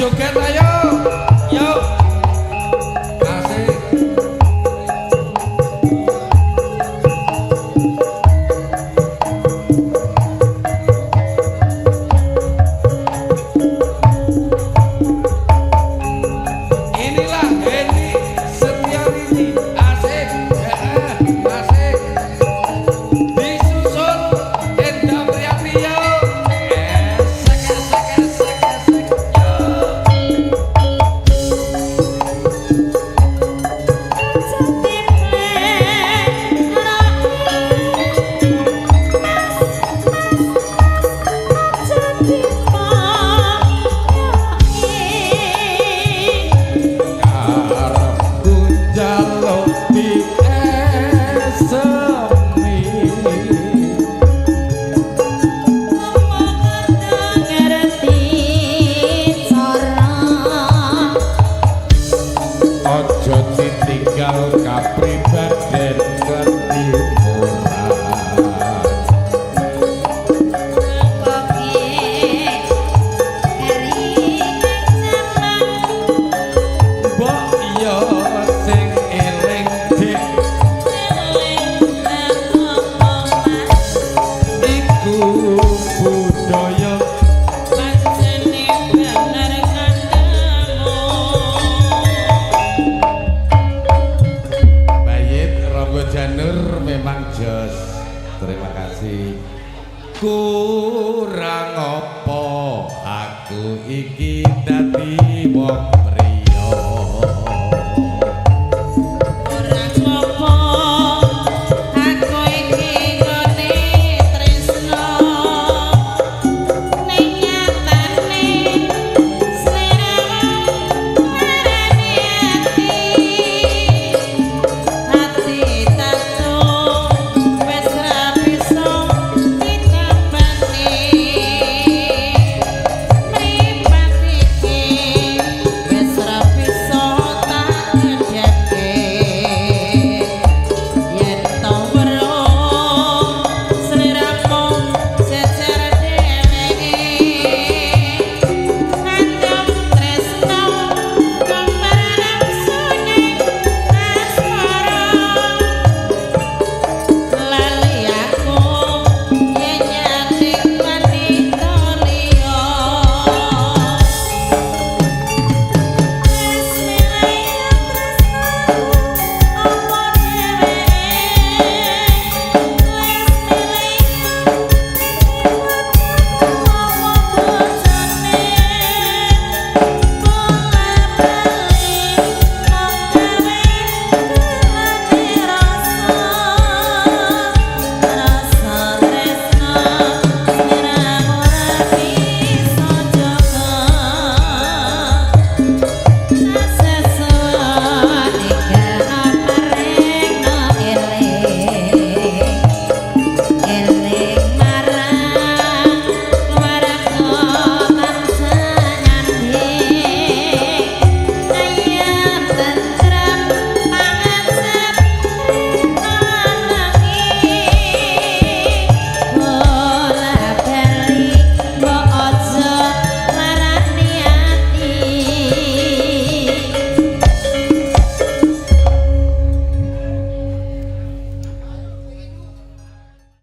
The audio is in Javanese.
joget ayo. Yuk. Asik. Inilah Henny Setiarini. Asik. Asik. Disusun Enda Priapiyo. Esek esek esek esek. Karepku njaluk diesemi. Ojo ditinggal kapribaden ketimuran. Mbok yo sing eling dik iku budaya. Bayit Ronggo Janur memang jos. Terima kasih. Kurang apa aku iki dadi wong